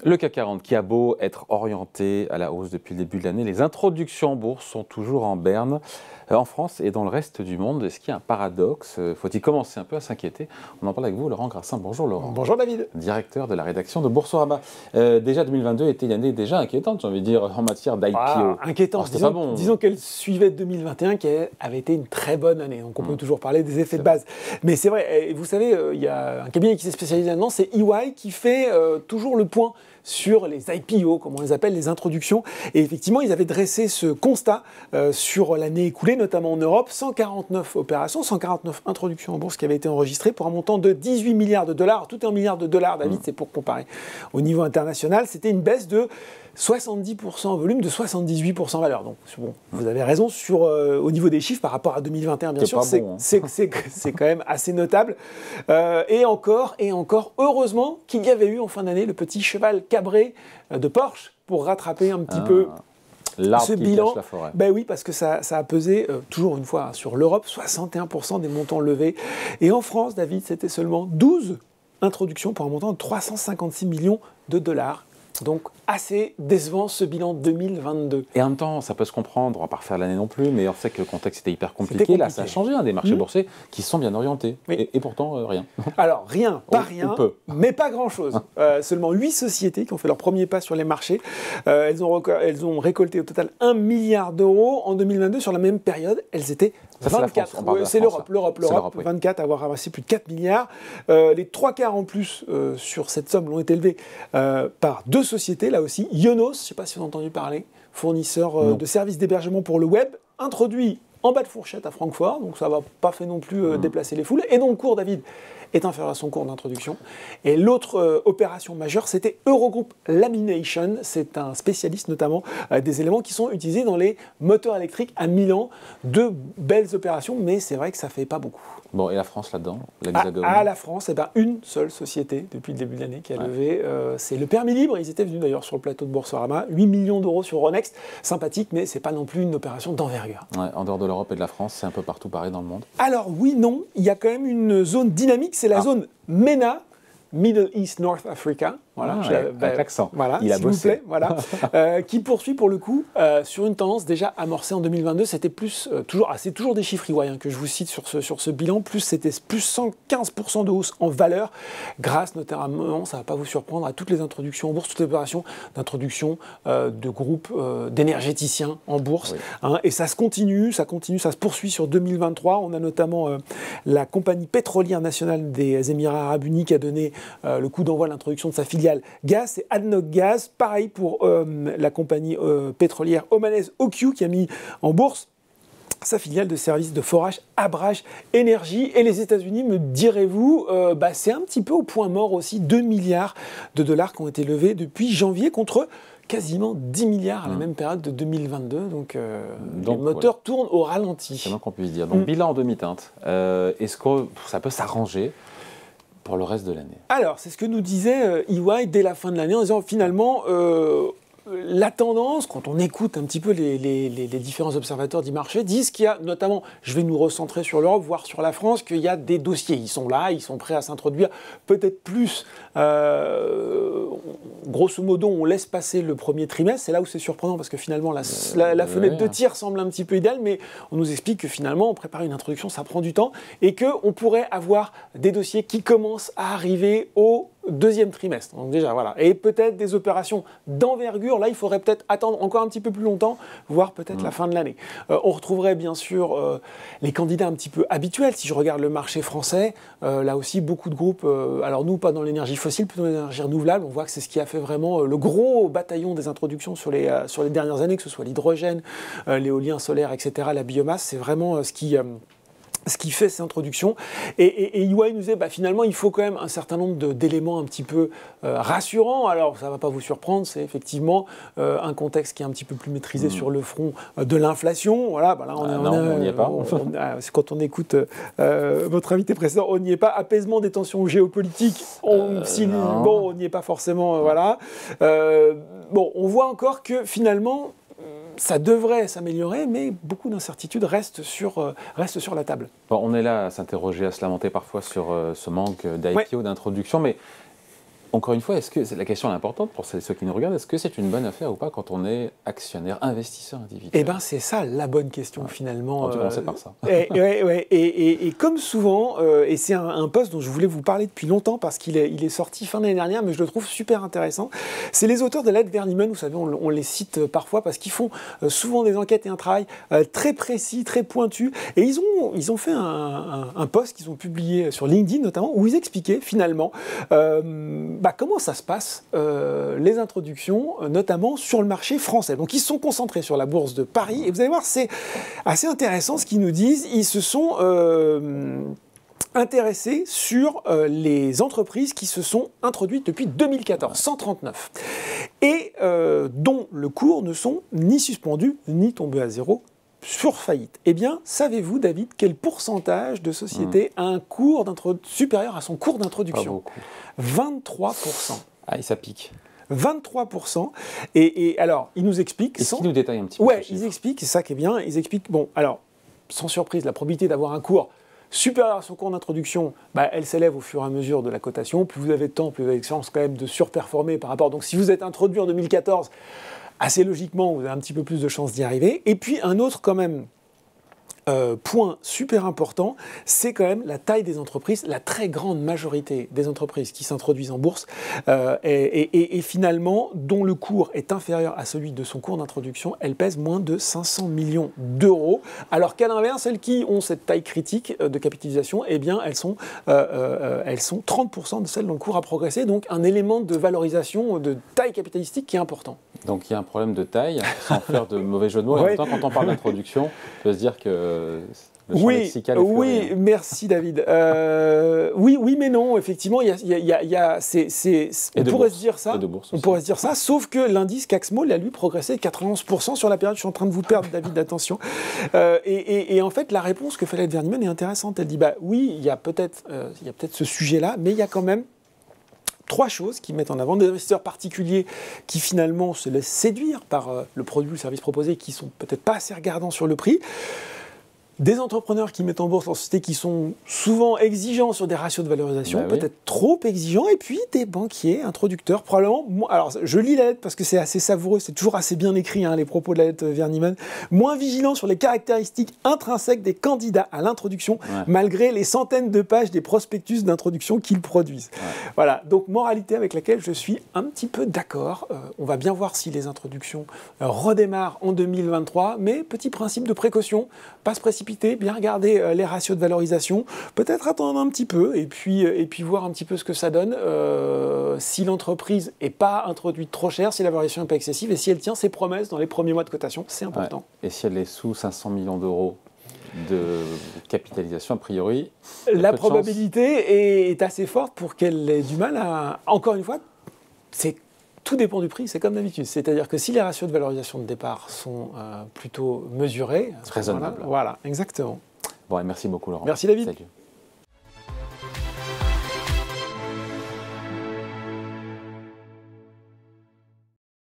Le CAC 40 qui a beau être orienté à la hausse depuis le début de l'année, les introductions en bourse sont toujours en berne en France et dans le reste du monde. Est-ce qu'il y a un paradoxe? Faut-il commencer un peu à s'inquiéter? On en parle avec vous, Laurent Grassin. Bonjour Laurent. Bonjour David. Directeur de la rédaction de Boursorama. Déjà 2022 était une année déjà inquiétante, j'ai envie de dire, en matière d'IPO. Inquiétante. C'était pas bon. Disons qu'elle suivait 2021 qui avait été une très bonne année. Donc on peut toujours parler des effets de base. Mais c'est vrai, vous savez, il y a un cabinet qui s'est spécialisé là-dedans, c'est EY qui fait toujours le point sur les IPO, comme on les appelle, les introductions. Et effectivement, ils avaient dressé ce constat sur l'année écoulée, notamment en Europe. 149 opérations, 149 introductions en bourse qui avaient été enregistrées pour un montant de 18 milliards de dollars. Tout est en milliards de dollars, David, c'est pour comparer. Au niveau international, c'était une baisse de 70% en volume, de 78% en valeur. Donc, bon, vous avez raison au niveau des chiffres par rapport à 2021, bien sûr, c'est quand même assez notable. Et encore, heureusement qu'il y avait eu en fin d'année le petit cheval cabré de Porsche pour rattraper un petit peu ce bilan. La forêt. Ben oui, parce que ça a pesé, toujours une fois, sur l'Europe, 61% des montants levés. Et en France, David, c'était seulement 12 introductions pour un montant de 356 millions de dollars. Donc, assez décevant ce bilan 2022. Et en même temps, ça peut se comprendre, on ne va pas refaire l'année non plus, mais on sait que le contexte était hyper compliqué. Là, ça a changé, des marchés boursiers qui sont bien orientés. Oui. Et pourtant, rien. Alors, rien, pas rien, mais pas grand-chose. Seulement 8 sociétés qui ont fait leur premier pas sur les marchés. Elles ont récolté au total 1 milliard d'euros. En 2022, sur la même période, elles étaient 24. C'est l'Europe, 24 à avoir ramassé plus de 4 milliards. Les 3 quarts en plus sur cette somme l'ont été élevés par 2 sociétés, là aussi. Ionos, je ne sais pas si vous avez entendu parler, fournisseur de services d'hébergement pour le web, introduit en bas de fourchette à Francfort, donc ça ne va pas fait non plus déplacer les foules. Et dont le cours, David, est inférieur à son cours d'introduction. Et l'autre opération majeure, c'était Eurogroup Lamination. C'est un spécialiste notamment des éléments qui sont utilisés dans les moteurs électriques à Milan. 2 belles opérations, mais c'est vrai que ça ne fait pas beaucoup. Bon, et la France là-dedans, l'Hexagone? La France, une seule société depuis le début de l'année qui a levé, c'est le permis libre. Ils étaient venus d'ailleurs sur le plateau de Boursorama, 8 millions d'euros sur Euronext. Sympathique, mais ce n'est pas non plus une opération d'envergure. Ouais, en dehors de l'Europe et de la France, c'est un peu partout pareil dans le monde? Alors oui, non, il y a quand même une zone dynamique, c'est la zone MENA, Middle East North Africa, voilà, avec l'accent, voilà, il a bossé. Vous plaît, voilà, qui poursuit pour le coup sur une tendance déjà amorcée en 2022. C'était plus, c'est toujours des chiffres EY que je vous cite sur ce bilan, c'était plus 115% de hausse en valeur, grâce notamment, ça ne va pas vous surprendre, à toutes les introductions en bourse, toutes les opérations d'introduction de groupes d'énergéticiens en bourse. Oui. Et ça se continue, ça se poursuit sur 2023. On a notamment la compagnie pétrolière nationale des Émirats Arabes Unis qui a donné le coup d'envoi de l'introduction de sa filiale Gaz, c'est ADNOC Gaz. Pareil pour la compagnie pétrolière omanaise OQ qui a mis en bourse sa filiale de service de forage Abrage Énergie. Et les États-Unis, me direz-vous, c'est un petit peu au point mort aussi. 2 milliards de dollars qui ont été levés depuis janvier contre quasiment 10 milliards à la même période de 2022. Donc les moteurs tournent au ralenti. C'est moins qu'on puisse dire. Donc bilan en demi-teinte. Est-ce que ça peut s'arranger pour le reste de l'année? Alors, c'est ce que nous disait EY dès la fin de l'année en disant finalement, la tendance, quand on écoute un petit peu les différents observateurs du marché, disent qu'il y a notamment, je vais nous recentrer sur l'Europe, voire sur la France, qu'il y a des dossiers. Ils sont là, ils sont prêts à s'introduire, peut-être plus. Grosso modo, on laisse passer le premier trimestre. C'est là où c'est surprenant parce que finalement, la fenêtre de tir semble un petit peu idéale, mais on nous explique que finalement, préparer une introduction, ça prend du temps et qu'on pourrait avoir des dossiers qui commencent à arriver au deuxième trimestre. Donc déjà, voilà. Et peut-être des opérations d'envergure. Là, il faudrait peut-être attendre encore un petit peu plus longtemps, voire peut-être la fin de l'année. On retrouverait bien sûr les candidats un petit peu habituels. Si je regarde le marché français, là aussi, beaucoup de groupes, alors nous, pas dans l'énergie fossile, plutôt dans l'énergie renouvelable. On voit que c'est ce qui a fait vraiment le gros bataillon des introductions sur les dernières années, que ce soit l'hydrogène, l'éolien solaire, etc., la biomasse. C'est vraiment ce qui fait ces introductions. Et EY nous disait, finalement, il faut quand même un certain nombre d'éléments un petit peu rassurants. Alors, ça ne va pas vous surprendre, c'est effectivement un contexte qui est un petit peu plus maîtrisé sur le front de l'inflation. Voilà, là, on n'y est pas. C'est quand on écoute votre invité précédent, on n'y est pas. Apaisement des tensions géopolitiques, on n'y est pas forcément. Voilà. On voit encore que finalement, ça devrait s'améliorer, mais beaucoup d'incertitudes restent sur la table. Bon, on est là à s'interroger, à se lamenter parfois sur ce manque d'IPO, d'introduction, mais Encore une fois, est-ce que la question est importante pour ceux qui nous regardent, est-ce que c'est une bonne affaire ou pas quand on est actionnaire, investisseur individuel? Eh bien, c'est ça la bonne question finalement. On va commencer par ça. Et comme souvent, et c'est un post dont je voulais vous parler depuis longtemps parce qu'il est sorti fin d'année dernière, mais je le trouve super intéressant. C'est les auteurs de l'aide Verniman, vous savez, on les cite parfois parce qu'ils font souvent des enquêtes et un travail très précis, très pointu. Et ils ont fait un post qu'ils ont publié sur LinkedIn notamment, où ils expliquaient finalement comment ça se passe, les introductions, notamment sur le marché français. Donc ils se sont concentrés sur la bourse de Paris, et vous allez voir, c'est assez intéressant ce qu'ils nous disent. Ils se sont intéressés sur les entreprises qui se sont introduites depuis 2014, 139, et dont le cours ne sont ni suspendus, ni tombés à zéro, sur faillite. Eh bien, savez-vous, David, quel pourcentage de sociétés a un cours supérieur à son cours d'introduction? 23%. Ah, ça pique. 23%. Et alors, ils nous expliquent... Est-ce qu'ils nous détaillent un petit peu? Ouais, ils expliquent, c'est ça qui est bien, ils expliquent... Bon, alors, sans surprise, la probabilité d'avoir un cours supérieur à son cours d'introduction, elle s'élève au fur et à mesure de la cotation. Plus vous avez de temps, plus vous avez de chance quand même de surperformer par rapport... Donc, si vous êtes introduit en 2014... assez logiquement, vous avez un petit peu plus de chances d'y arriver. Et puis un autre quand même point super important, c'est quand même la taille des entreprises. La très grande majorité des entreprises qui s'introduisent en bourse et finalement dont le cours est inférieur à celui de son cours d'introduction, elles pèsent moins de 500 millions d'euros. Alors qu'à l'inverse, celles qui ont cette taille critique de capitalisation, eh bien elles sont 30% de celles dont le cours a progressé. Donc un élément de valorisation de taille capitalistique qui est important. Donc il y a un problème de taille, sans faire de mauvais jeu de mots. En même temps, quand on parle d'introduction, on peut se dire que le champ lexical est fleuri. Merci David. Oui, mais non, effectivement, on pourrait se dire ça. On pourrait se dire ça, sauf que l'indice CAC Small a lui progressé de 91% sur la période. Je suis en train de vous perdre, David, attention. Et en fait, la réponse que fait l'aide Verniman est intéressante. Elle dit oui, il y a peut-être ce sujet-là, mais il y a quand même 3 choses qui mettent en avant des investisseurs particuliers qui finalement se laissent séduire par le produit ou le service proposé, qui sont peut-être pas assez regardants sur le prix. Des entrepreneurs qui mettent en bourse en société qui sont souvent exigeants sur des ratios de valorisation, peut-être trop exigeants, et puis des banquiers, introducteurs, probablement. Alors, je lis la lettre parce que c'est assez savoureux, c'est toujours assez bien écrit, les propos de la lettre Verniman. Moins vigilants sur les caractéristiques intrinsèques des candidats à l'introduction, malgré les centaines de pages des prospectus d'introduction qu'ils produisent. Voilà, donc moralité avec laquelle je suis un petit peu d'accord. On va bien voir si les introductions redémarrent en 2023, mais petit principe de précaution, pas se précipiter, bien regarder les ratios de valorisation, peut-être attendre un petit peu et puis voir un petit peu ce que ça donne, si l'entreprise n'est pas introduite trop cher, si la valorisation n'est pas excessive et si elle tient ses promesses dans les premiers mois de cotation, c'est important. Et si elle est sous 500 millions d'euros de capitalisation, a priori, la probabilité est assez forte pour qu'elle ait du mal à... Encore une fois, tout dépend du prix, c'est comme d'habitude. C'est-à-dire que si les ratios de valorisation de départ sont plutôt mesurés... Raisonnable. Voilà, exactement. Bon, et merci beaucoup, Laurent. Merci, David. Salut.